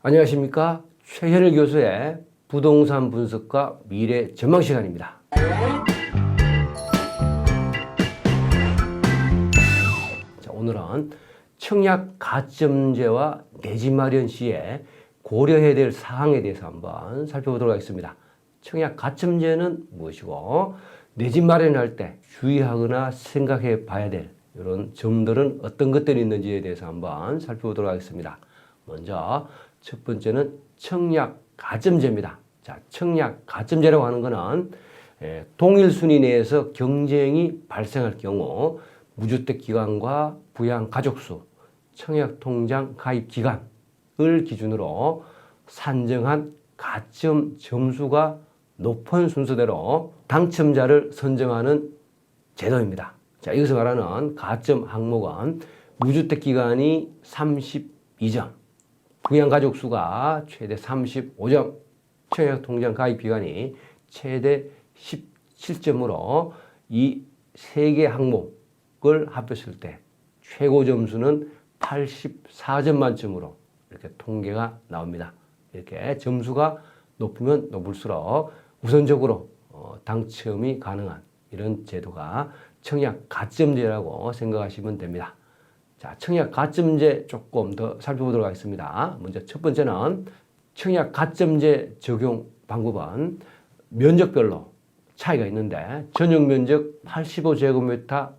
안녕하십니까? 최현일 교수의 부동산 분석과 미래 전망 시간입니다. 자, 오늘은 청약 가점제와 내집 마련 시에 고려해야 될 사항에 대해서 한번 살펴보도록 하겠습니다. 청약 가점제는 무엇이고 내집 마련할 때 주의하거나 생각해 봐야 될 이런 점들은 어떤 것들이 있는지에 대해서 한번 살펴보도록 하겠습니다. 먼저 첫 번째는 청약 가점제입니다. 자, 청약 가점제라고 하는 것은 동일 순위 내에서 경쟁이 발생할 경우 무주택 기간과 부양 가족 수, 청약 통장 가입 기간을 기준으로 산정한 가점 점수가 높은 순서대로 당첨자를 선정하는 제도입니다. 자, 여기서 말하는 가점 항목은 무주택 기간이 32점, 부양 가족 수가 최대 35점, 청약 통장 가입 기간이 최대 17점으로 이 세 개 항목을 합했을 때 최고 점수는 84점 만점으로 이렇게 통계가 나옵니다. 이렇게 점수가 높으면 높을수록 우선적으로 당첨이 가능한 이런 제도가 청약 가점제라고 생각하시면 됩니다. 자, 청약 가점제 조금 더 살펴보도록 하겠습니다. 먼저 첫 번째는 청약 가점제 적용 방법은 면적별로 차이가 있는데 전용 면적 85제곱미터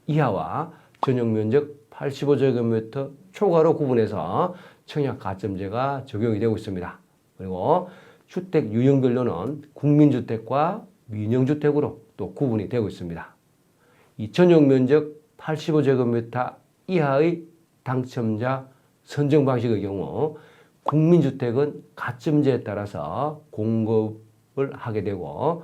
이하와 전용 면적 85제곱미터 초과로 구분해서 청약 가점제가 적용이 되고 있습니다. 그리고 주택 유형별로는 국민주택과 민영주택으로 또 구분이 되고 있습니다. 이 전용 면적 85제곱미터 이하의 당첨자 선정 방식의 경우 국민주택은 가점제에 따라서 공급을 하게 되고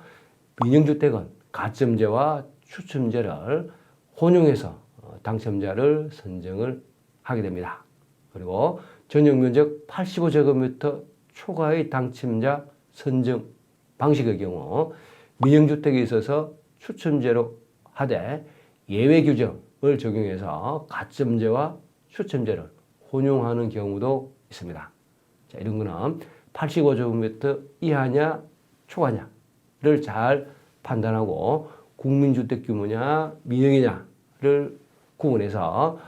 민영주택은 가점제와 추첨제를 혼용해서 당첨자를 선정을 하게 됩니다. 그리고 전용 면적 85제곱미터 초과의 당첨자 선정 방식의 경우 민영주택에 있어서 추첨제로 하되 예외 규정을 적용해서 가점제와 추첨제를 혼용하는 경우도 있습니다. 자, 이런 거는 85제곱미터 이하냐 초과냐를 잘 판단하고 국민주택 규모냐 민영이냐를 구분해서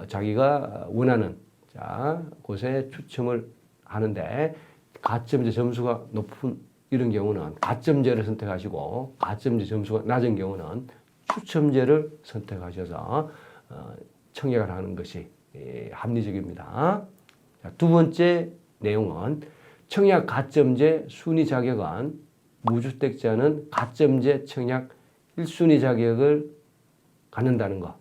자기가 원하는 곳에 추첨을 하는데 가점제 점수가 높은 이런 경우는 가점제를 선택하시고 가점제 점수가 낮은 경우는 추첨제를 선택하셔서 청약을 하는 것이 합리적입니다. 자, 두 번째 내용은 청약 가점제 순위 자격은 무주택자는 가점제 청약 1순위 자격을 갖는다는 것.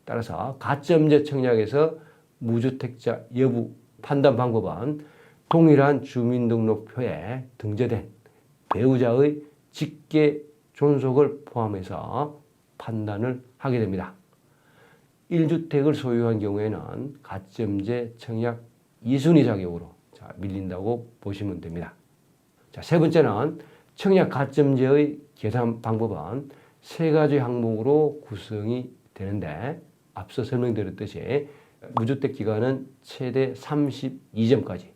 따라서 가점제 청약에서 무주택자 여부 판단 방법은 동일한 주민등록표에 등재된 배우자의 직계 존속을 포함해서 판단을 하게 됩니다. 1주택을 소유한 경우에는 가점제 청약 2순위 자격으로 밀린다고 보시면 됩니다. 자, 세 번째는 청약 가점제의 계산 방법은 세 가지 항목으로 구성이 되는데 앞서 설명드렸듯이 무주택 기간은 최대 32점까지,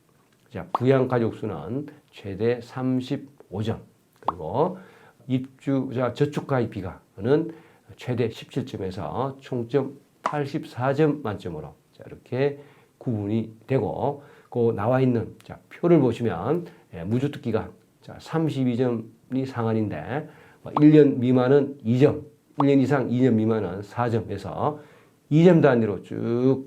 자, 부양 가족 수는 최대 35점, 그리고 입주자 저축 가입 기간은 최대 17점에서 총점 84점 만점으로 이렇게 구분이 되고, 그 나와 있는 표를 보시면 무주택 기간 32점이 상한인데 1년 미만은 2점, 1년 이상 2년 미만은 4점에서 2점 단위로 쭉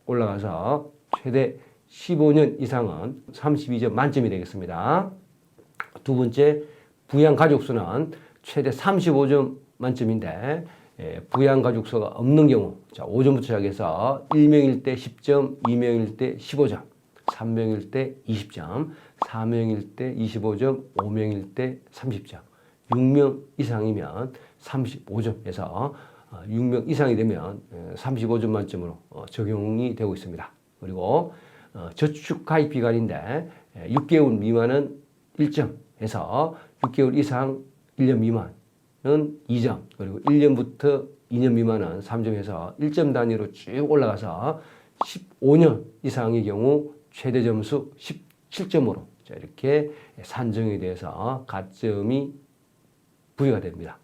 올라가서 최대 15년 이상은 32점 만점이 되겠습니다. 두 번째, 부양 가족 수는 최대 35점 만점인데 부양 가족 수가 없는 경우 5점부터 시작해서 1명일 때 10점, 2명일 때 15점, 3명일 때 20점, 4명일 때 25점, 5명일 때 30점, 6명 이상이면 35점에서 6명 이상이 되면 35점 만점으로 적용이 되고 있습니다. 그리고 저축 가입 기간인데 6개월 미만은 1점에서 6개월 이상 1년 미만은 2점, 그리고 1년부터 2년 미만은 3점에서 1점 단위로 쭉 올라가서 15년 이상의 경우 최대 점수 17점으로 이렇게 산정이 돼서 가점이 부여가 됩니다.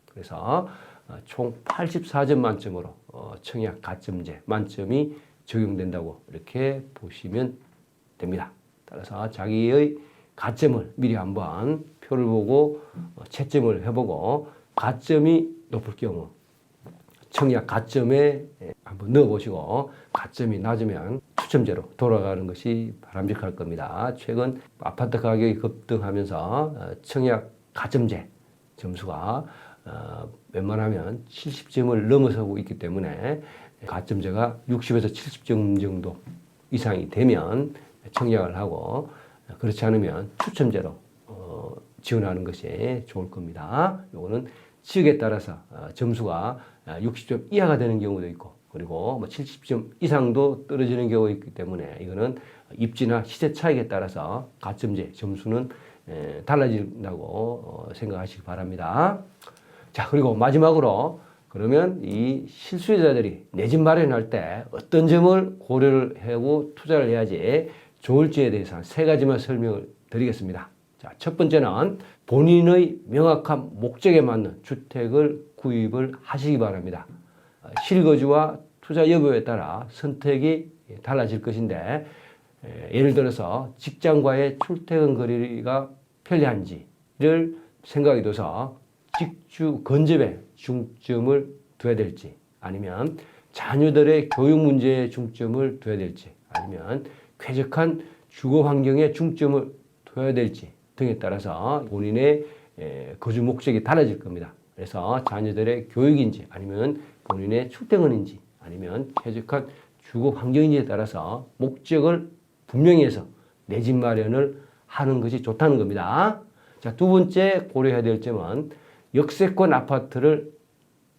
그래서 총 84점 만점으로 청약 가점제 만점이 적용된다고 이렇게 보시면 됩니다. 따라서 자기의 가점을 미리 한번 표를 보고 채점을 해보고 가점이 높을 경우 청약 가점에 한번 넣어보시고 가점이 낮으면 추첨제로 돌아가는 것이 바람직할 겁니다. 최근 아파트 가격이 급등하면서 청약 가점제 점수가 웬만하면 70점을 넘어서고 있기 때문에 가점제가 60에서 70점 정도 이상이 되면 청약을 하고 그렇지 않으면 추첨제로 지원하는 것이 좋을 겁니다. 요거는 지역에 따라서 점수가 60점 이하가 되는 경우도 있고 그리고 70점 이상도 떨어지는 경우가 있기 때문에 이거는 입지나 시세 차익에 따라서 가점제 점수는 달라진다고 생각하시기 바랍니다. 자, 그리고 마지막으로 그러면 이 실수요자들이 내 집 마련할 때 어떤 점을 고려를 하고 투자를 해야지 좋을지에 대해서 한 3가지만 설명을 드리겠습니다. 자, 첫 번째는 본인의 명확한 목적에 맞는 주택을 구입을 하시기 바랍니다. 실거주와 투자 여부에 따라 선택이 달라질 것인데 예를 들어서 직장과의 출퇴근 거리가 편리한지를 생각이 둬서 직주 건접에 중점을 둬야 될지 아니면 자녀들의 교육 문제에 중점을 둬야 될지 아니면 쾌적한 주거 환경에 중점을 둬야 될지 등에 따라서 본인의 거주 목적이 달라질 겁니다. 그래서 자녀들의 교육인지 아니면 본인의 출퇴근인지 아니면 쾌적한 주거 환경인지에 따라서 목적을 분명히 해서 내 집 마련을 하는 것이 좋다는 겁니다. 자, 두 번째 고려해야 될 점은 역세권 아파트를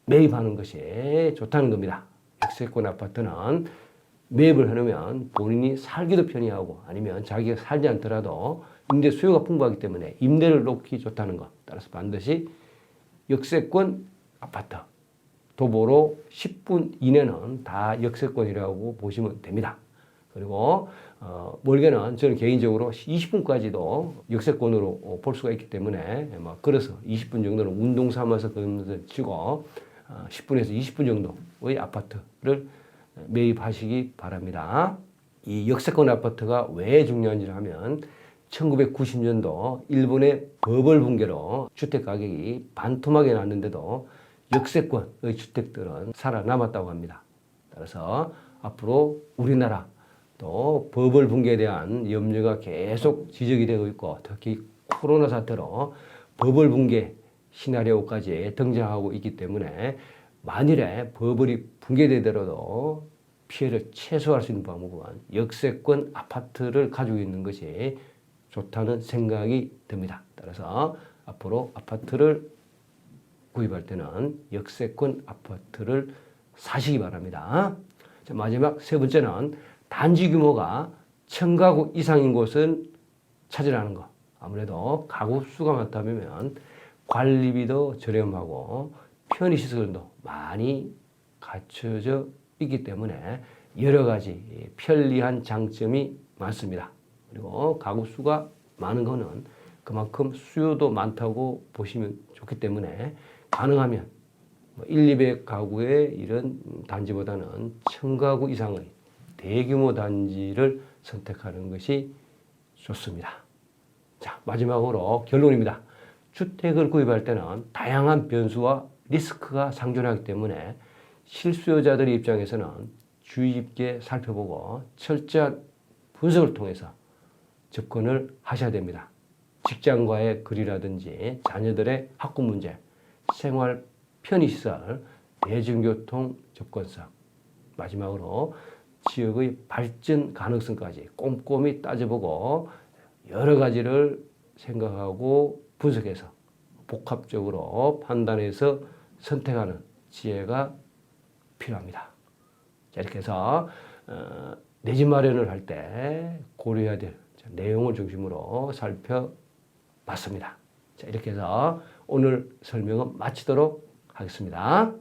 매입하는 것이 좋다는 겁니다. 역세권 아파트는 매입을 해놓으면 본인이 살기도 편리하고 아니면 자기가 살지 않더라도 임대 수요가 풍부하기 때문에 임대를 놓기 좋다는 것. 따라서 반드시 역세권 아파트 도보로 10분 이내는 다 역세권이라고 보시면 됩니다. 그리고 멀게는 저는 개인적으로 20분까지도 역세권으로 볼 수가 있기 때문에 걸어서 20분 정도는 운동 삼아서 치고 10분에서 20분 정도의 아파트를 매입하시기 바랍니다. 이 역세권 아파트가 왜 중요한지 하면 1990년도 일본의 버블 붕괴로 주택 가격이 반토막이 났는데도 역세권의 주택들은 살아남았다고 합니다. 따라서 앞으로 우리나라 또 버블 붕괴에 대한 염려가 계속 지적이 되고 있고 특히 코로나 사태로 버블 붕괴 시나리오까지 등장하고 있기 때문에 만일에 버블이 붕괴되더라도 피해를 최소화할 수 있는 방법은 역세권 아파트를 가지고 있는 것이 좋다는 생각이 듭니다. 따라서 앞으로 아파트를 구입할 때는 역세권 아파트를 사시기 바랍니다. 자, 마지막 세 번째는 단지 규모가 1000가구 이상인 곳은 찾으라는 것. 아무래도 가구 수가 많다면 관리비도 저렴하고 편의시설도 많이 갖춰져 있기 때문에 여러 가지 편리한 장점이 많습니다. 그리고 가구 수가 많은 것은 그만큼 수요도 많다고 보시면 좋기 때문에 가능하면 1, 200가구의 이런 단지보다는 1000가구 이상의 대규모 단지를 선택하는 것이 좋습니다. 자, 마지막으로 결론입니다. 주택을 구입할 때는 다양한 변수와 리스크가 상존하기 때문에 실수요자들의 입장에서는 주의 깊게 살펴보고 철저한 분석을 통해서 접근을 하셔야 됩니다. 직장과의 거리라든지 자녀들의 학군 문제, 생활 편의시설, 대중교통 접근성, 마지막으로 지역의 발전 가능성까지 꼼꼼히 따져보고 여러 가지를 생각하고 분석해서 복합적으로 판단해서 선택하는 지혜가 필요합니다. 자, 이렇게 해서 내 집 마련을 할 때 고려해야 될 내용을 중심으로 살펴봤습니다. 자, 이렇게 해서 오늘 설명은 마치도록 하겠습니다.